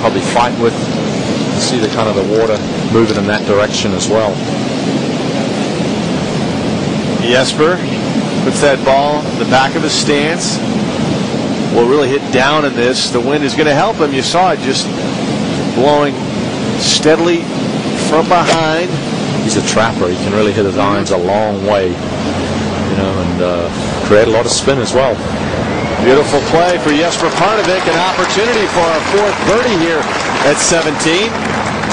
probably fighting with. You see the kind of the water moving in that direction as well. Jesper puts that ball in the back of his stance. Will really hit down in this. The wind is going to help him. You saw it just blowing steadily from behind. He's a trapper. He can really hit his irons a long way, you know, and create a lot of spin as well. Beautiful play for Jesper Parnevik. An opportunity for our fourth birdie here at 17.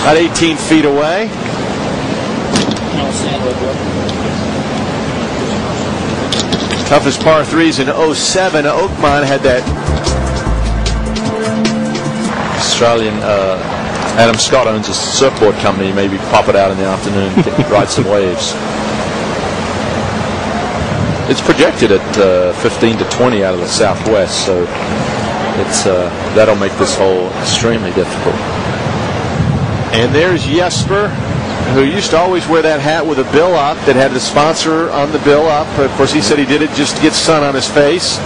About 18 feet away. Toughest par threes in 07. Oakmont had that. Australian Adam Scott owns a surfboard company. Maybe pop it out in the afternoon and ride some waves. It's projected at 15 to 20 out of the southwest, so it's that'll make this hole extremely difficult. And there's Jesper, who used to always wear that hat with a bill up that had the sponsor on the bill up. Of course, he said he did it just to get sun on his face.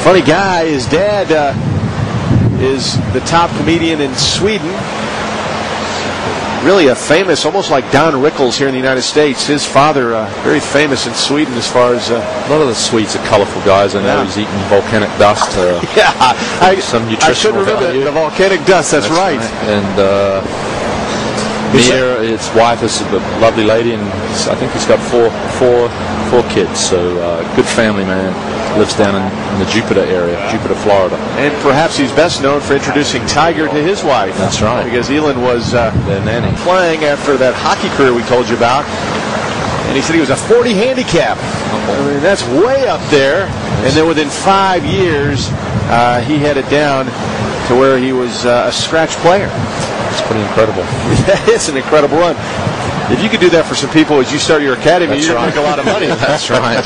Funny guy. His dad is the top comedian in Sweden. Really a famous, almost like Don Rickles here in the United States. His father, very famous in Sweden as far as... a lot of the Swedes are colorful guys. I know he's eating volcanic dust. Yeah, some nutritional I should remember value. the volcanic dust. That's right. And Mia, his wife, is a lovely lady, and I think he's got four kids. So good family man. Lives down in the Jupiter area, Jupiter, Florida. And perhaps he's best known for introducing Tiger to his wife. That's right. Because Elin was their nanny. playing after that hockey career we told you about. And he said he was a 40 handicap. I mean, that's way up there. And then within 5 years, he headed down to where he was a scratch player. It's pretty incredible. That is an incredible run. If you could do that for some people as you start your academy, you'd make a lot of money. That's right.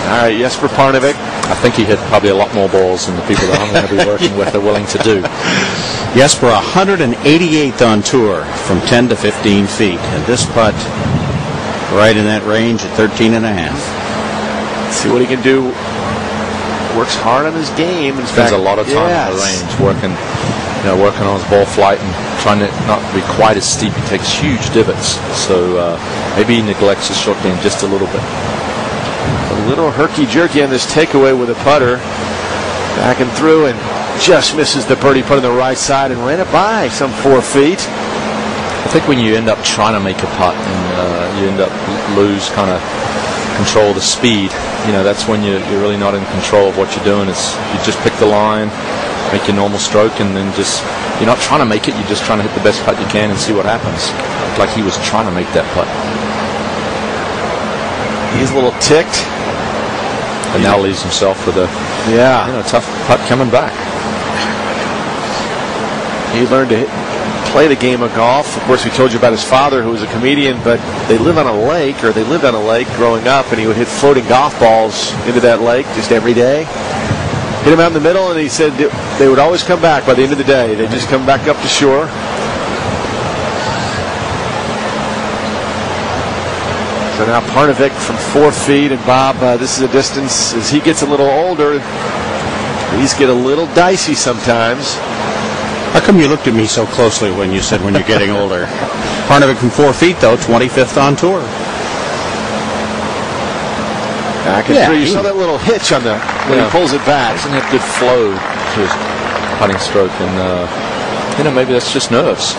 All right, Jesper Parnevik. I think he hit probably a lot more balls than the people that I'm going to be working with are willing to do. Jesper 188th on tour from 10 to 15 feet. And this putt right in that range at 13 and a half. See what he can do. Works hard on his game. Spends a lot of time on the range working on his ball flight and trying to not be quite as steep. He takes huge divots. So maybe he neglects his short game just a little bit. A little herky-jerky on this takeaway with a putter. Back and through and just misses the birdie putt on the right side and ran it by some 4 feet. I think when you end up trying to make a putt and you end up lose kind of control of the speed, that's when you're really not in control of what you're doing. It's you just pick the line, make your normal stroke, and then you're not trying to make it, you're just trying to hit the best putt you can and see what happens. Like he was trying to make that putt. He's a little ticked. And now leaves himself with a tough putt coming back. He learned to play the game of golf. Of course, we told you about his father, who was a comedian, but they lived on a lake growing up, and he would hit floating golf balls into that lake just every day. Hit him out in the middle, and he said they would always come back by the end of the day. They'd just come back up to shore. So now Parnevik from 4 feet, and Bob, this is a distance as he gets a little older. These get a little dicey sometimes. How come you looked at me so closely when you said when you're getting older? Parnevik from 4 feet, though, 25th on tour. Back and through. You saw that little hitch on when he pulls it back. Doesn't have good flow to his putting stroke, and maybe that's just nerves.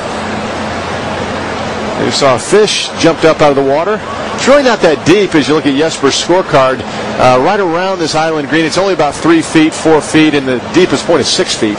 You saw a fish jumped up out of the water. It's really not that deep as you look at Jesper's scorecard. Right around this island green, it's only about 3 feet, 4 feet, and the deepest point is 6 feet.